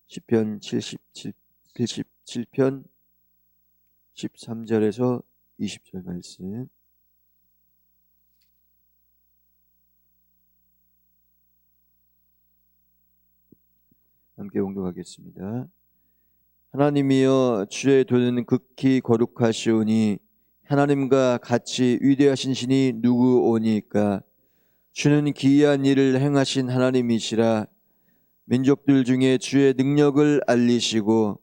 시편 77편 13절에서 20절 말씀. 함께 봉독하겠습니다. 하나님이여, 주의 도는 극히 거룩하시오니 하나님과 같이 위대하신 신이 누구오니까? 주는 기이한 일을 행하신 하나님이시라. 민족들 중에 주의 능력을 알리시고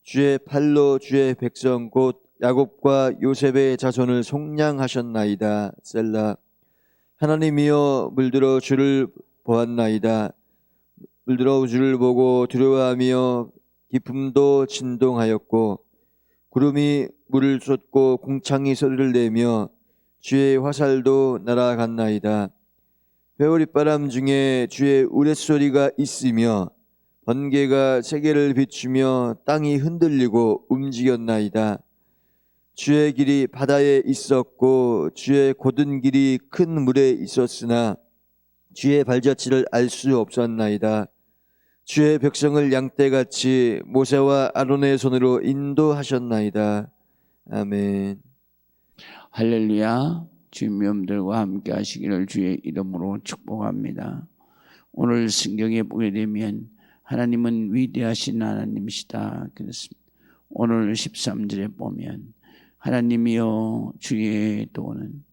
주의 팔로 주의 백성 곧 야곱과 요셉의 자손을 속량하셨나이다. 셀라. 하나님이여, 물들어 주를 보았나이다. 물들어 주를 보고 두려워하며 기품도 진동하였고 구름이 물을 쏟고 궁창이 소리를 내며 주의 화살도 날아갔나이다. 회오리바람 중에 주의 우레소리가 있으며 번개가 세계를 비추며 땅이 흔들리고 움직였나이다. 주의 길이 바다에 있었고 주의 곧은 길이 큰 물에 있었으나 주의 발자취를 알 수 없었나이다. 주의 백성을 양떼같이 모세와 아론의 손으로 인도하셨나이다. 아멘. 할렐루야. 주님의 음들과 함께 하시기를 주의 이름으로 축복합니다. 오늘 성경에 보게 되면 하나님은 위대하신 하나님이시다 그랬습니다. 오늘 13절에 보면 하나님이여, 주의 도는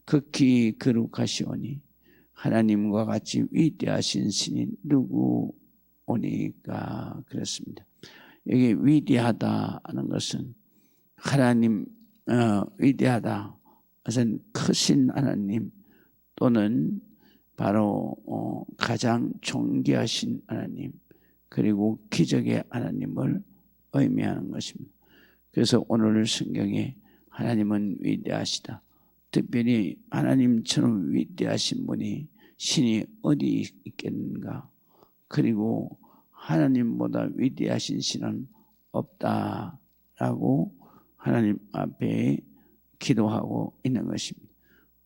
극히 거룩하시오니 하나님과 같이 위대하신 신이 누구오니까 그랬습니다. 여기 위대하다는 것은 하나님, 위대하다, 그것은 크신 하나님 또는 바로 가장 존귀하신 하나님, 그리고 기적의 하나님을 의미하는 것입니다. 그래서 오늘 성경에 하나님은 위대하시다, 특별히 하나님처럼 위대하신 분이 신이 어디 있겠는가, 그리고 하나님보다 위대하신 신은 없다라고 하나님 앞에 기도하고 있는 것입니다.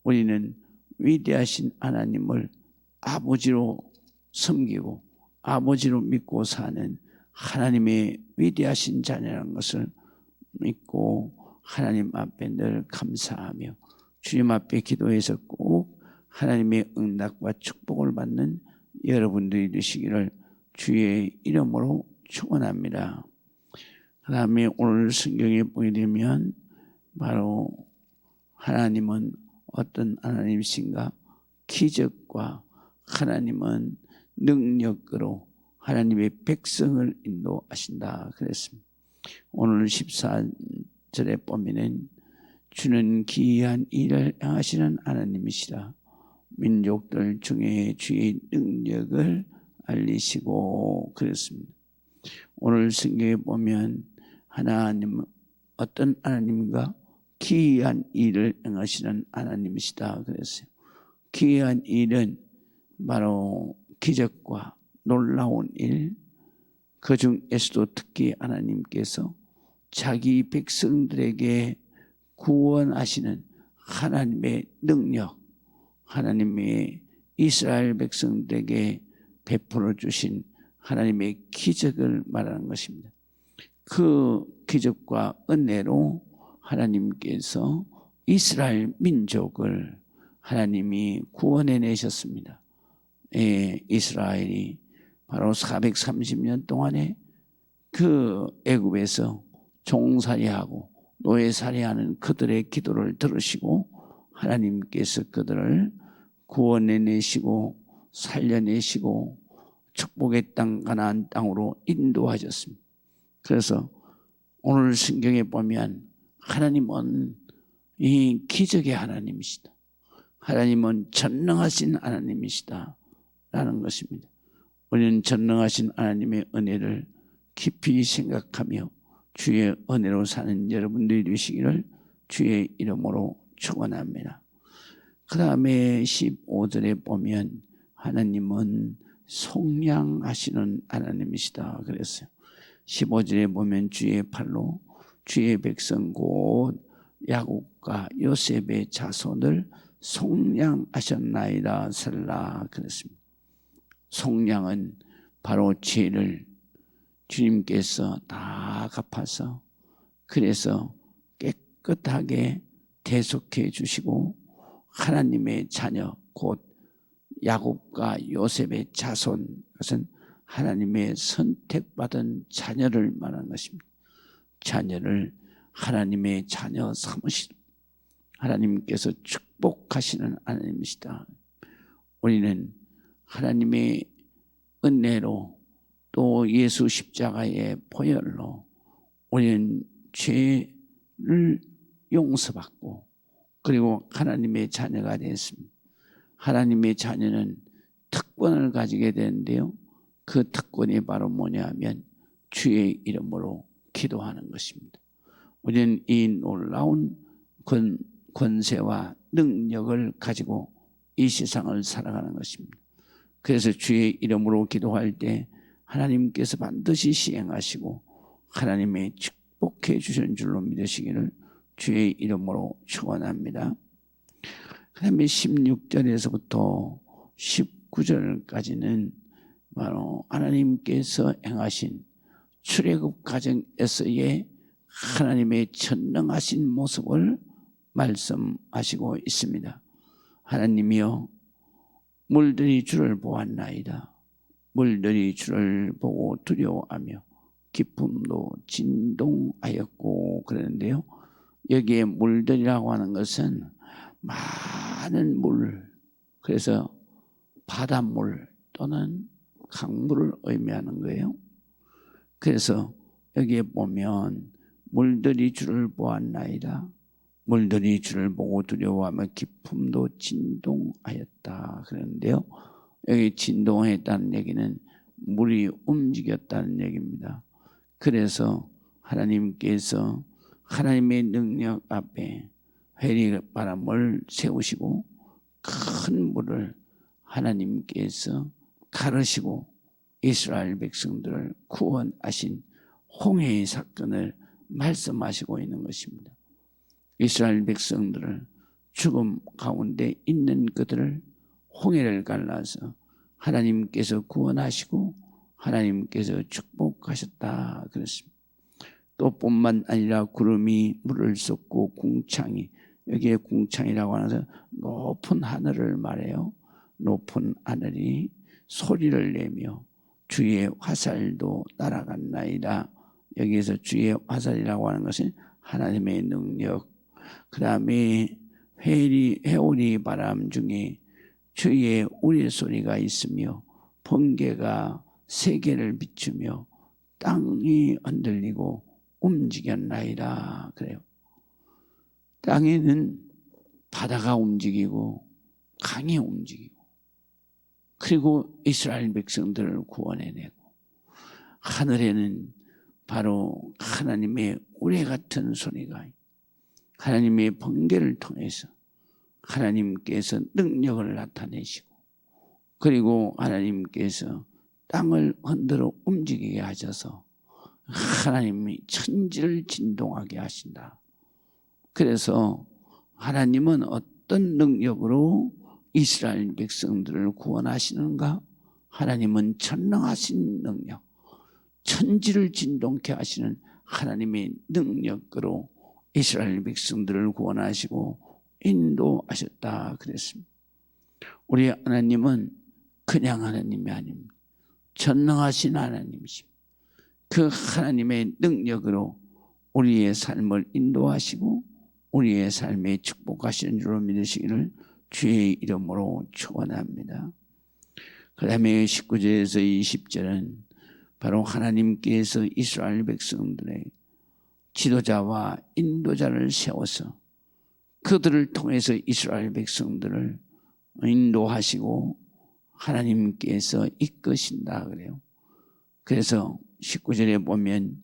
우리는 위대하신 하나님을 아버지로 섬기고 아버지로 믿고 사는 하나님의 위대하신 자녀라는 것을 믿고 하나님 앞에 늘 감사하며 주님 앞에 기도해서 꼭 하나님의 응답과 축복을 받는 여러분들이 되시기를 주의 이름으로 축원합니다. 그 다음에 오늘 성경에 보게 되면 바로 하나님은 어떤 하나님이신가? 기적과 하나님은 능력으로 하나님의 백성을 인도하신다 그랬습니다. 오늘 14절에 보면은 주는 기이한 일을 행하시는 하나님이시라. 민족들 중에 주의 능력을 알리시고 그랬습니다. 오늘 성경에 보면 하나님은 어떤 하나님인가? 기이한 일을 행하시는 하나님이시다 그랬어요. 기이한 일은 바로 기적과 놀라운 일, 그 중에서도 특히 하나님께서 자기 백성들에게 구원하시는 하나님의 능력, 하나님의 이스라엘 백성들에게 베풀어 주신 하나님의 기적을 말하는 것입니다. 그 기적과 은혜로 하나님께서 이스라엘 민족을 하나님이 구원해내셨습니다. 이스라엘이 바로 430년 동안에 그 애굽에서 종살이하고 노예살이하는 그들의 기도를 들으시고 하나님께서 그들을 구원해내시고 살려내시고 축복의 땅 가나안 땅으로 인도하셨습니다. 그래서 오늘 성경에 보면 하나님은 이 기적의 하나님이시다, 하나님은 전능하신 하나님이시다 라는 것입니다. 우리는 전능하신 하나님의 은혜를 깊이 생각하며 주의 은혜로 사는 여러분들이 되시기를 주의 이름으로 축원합니다. 그 다음에 15절에 보면 하나님은 속량하시는 하나님이시다 그랬어요. 15절에 보면 주의 팔로 주의 백성 곧 야곱과 요셉의 자손을 속량하셨나이다 셀라 그랬습니다. 속량은 바로 죄를 주님께서 다 갚아서 그래서 깨끗하게 대속해 주시고 하나님의 자녀 곧 야곱과 요셉의 자손, 그것은 하나님의 선택받은 자녀를 말하는 것입니다. 자녀를 하나님의 자녀 삼으시는 하나님께서 축복하시는 하나님이시다. 우리는 하나님의 은혜로 또 예수 십자가의 보혈로 우리는 죄를 용서받고 그리고 하나님의 자녀가 되었습니다. 하나님의 자녀는 특권을 가지게 되는데요. 그 특권이 바로 뭐냐면 주의 이름으로 기도하는 것입니다. 우리는 이 놀라운 권세와 능력을 가지고 이 세상을 살아가는 것입니다. 그래서 주의 이름으로 기도할 때 하나님께서 반드시 시행하시고 하나님의 축복해 주시는 줄로 믿으시기를 주의 이름으로 축원합니다. 그 다음에 16절에서부터 19절까지는 바로 하나님께서 행하신 출애굽 과정에서의 하나님의 전능하신 모습을 말씀하시고 있습니다. 하나님이여 물들이 주를 보았나이다. 물들이 주를 보고 두려워하며 기쁨도 진동하였고 그러는데요. 여기에 물들이라고 하는 것은 많은 물, 그래서 바닷물 또는 강물을 의미하는 거예요. 그래서 여기에 보면 물들이 주를 보았나이다. 물들이 주를 보고 두려워하며 기쁨도 진동하였다 그러는데요. 여기 진동했다는 얘기는 물이 움직였다는 얘기입니다. 그래서 하나님께서 하나님의 능력 앞에 회리바람을 세우시고 큰 물을 하나님께서 가르시고 이스라엘 백성들을 구원하신 홍해의 사건을 말씀하시고 있는 것입니다. 이스라엘 백성들을 죽음 가운데 있는 그들을 홍해를 갈라서 하나님께서 구원하시고 하나님께서 축복하셨다 그랬습니다. 또 뿐만 아니라 구름이 물을 쏟고 궁창이, 여기에 궁창이라고 하면서 높은 하늘을 말해요. 높은 하늘이 소리를 내며 주의 화살도 날아갔나이다. 여기에서 주의 화살이라고 하는 것은 하나님의 능력. 그 다음에 회오리 바람 중에 주의 우레소리가 있으며 번개가 세계를 비추며 땅이 흔들리고 움직였나이다 그래요. 땅에는 바다가 움직이고 강이 움직이고 그리고 이스라엘 백성들을 구원해내고 하늘에는 바로 하나님의 우레 같은 소리가 하나님의 번개를 통해서 하나님께서 능력을 나타내시고 그리고 하나님께서 땅을 흔들어 움직이게 하셔서 하나님이 천지를 진동하게 하신다. 그래서 하나님은 어떤 능력으로 이스라엘 백성들을 구원하시는가? 하나님은 전능하신 능력, 천지를 진동케 하시는 하나님의 능력으로 이스라엘 백성들을 구원하시고 인도하셨다 그랬습니다. 우리 하나님은 그냥 하나님이 아닙니다. 전능하신 하나님이십니다. 그 하나님의 능력으로 우리의 삶을 인도하시고 우리의 삶에 축복하시는 줄로 믿으시기를 주의 이름으로 축원합니다. 그 다음에 19절에서 20절은 바로 하나님께서 이스라엘 백성들의 지도자와 인도자를 세워서 그들을 통해서 이스라엘 백성들을 인도하시고 하나님께서 이끄신다 그래요. 그래서 19절에 보면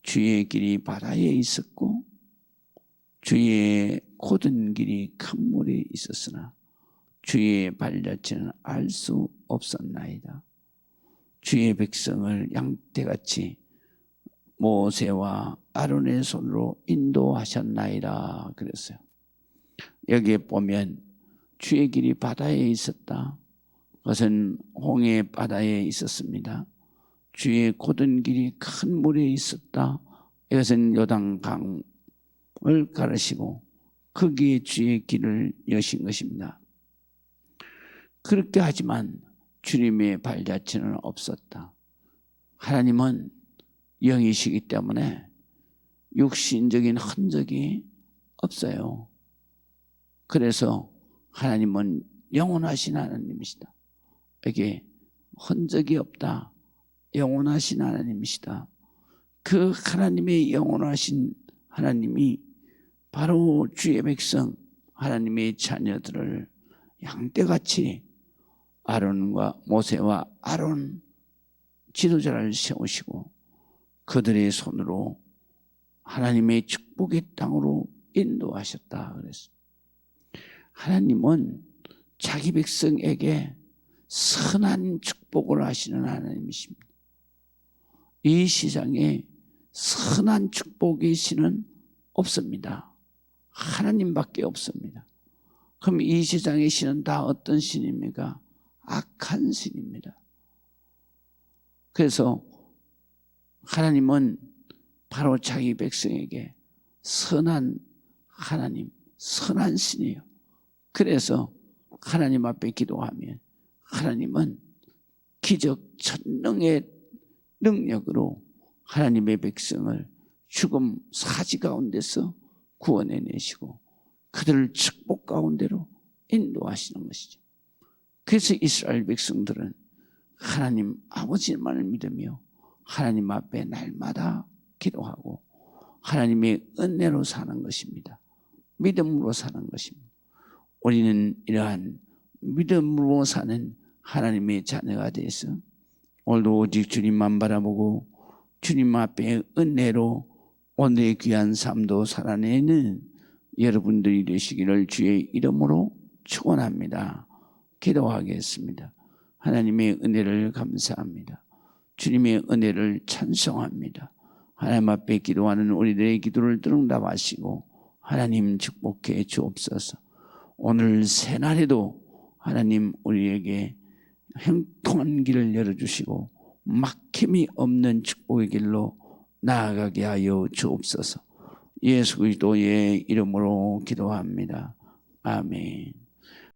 주의 길이 바다에 있었고 주의 고든 길이 큰 물에 있었으나 주의 발자취는 알 수 없었나이다. 주의 백성을 양떼같이 모세와 아론의 손으로 인도하셨나이다 그랬어요. 여기에 보면 주의 길이 바다에 있었다. 그것은 홍해 바다에 있었습니다. 주의 곧은 길이 큰 물에 있었다. 이것은 요단강을 가르시고 거기에 주의 길을 여신 것입니다. 그렇게 하지만 주님의 발자취는 없었다. 하나님은 영이시기 때문에 육신적인 흔적이 없어요. 그래서 하나님은 영원하신 하나님이시다. 이게 흔적이 없다. 영원하신 하나님이시다. 그 하나님의 영원하신 하나님이 바로 주의 백성 하나님의 자녀들을 양떼같이 아론과 모세와 아론 지도자를 세우시고 그들의 손으로 하나님의 축복의 땅으로 인도하셨다 그랬습니다. 하나님은 자기 백성에게 선한 축복을 하시는 하나님이십니다. 이 세상에 선한 축복의 신은 없습니다. 하나님밖에 없습니다. 그럼 이 세상의 신은 다 어떤 신입니까? 악한 신입니다. 그래서 하나님은 바로 자기 백성에게 선한 하나님, 선한 신이에요. 그래서 하나님 앞에 기도하면 하나님은 기적 천능의 능력으로 하나님의 백성을 죽음 사지 가운데서 구원해내시고 그들을 축복 가운데로 인도하시는 것이죠. 그래서 이스라엘 백성들은 하나님 아버지만을 믿으며 하나님 앞에 날마다 기도하고 하나님의 은혜로 사는 것입니다. 믿음으로 사는 것입니다. 우리는 이러한 믿음으로 사는 하나님의 자녀가 되어서 오늘도 오직 주님만 바라보고 주님 앞에 은혜로 오늘의 귀한 삶도 살아내는 여러분들이 되시기를 주의 이름으로 축원합니다. 기도하겠습니다. 하나님의 은혜를 감사합니다. 주님의 은혜를 찬송합니다. 하나님 앞에 기도하는 우리들의 기도를 응답하시고 하나님 축복해 주옵소서. 오늘 새날에도 하나님 우리에게 형통한 길을 열어주시고 막힘이 없는 축복의 길로 나아가게 하여 주옵소서. 예수 그리스도의 이름으로 기도합니다. 아멘.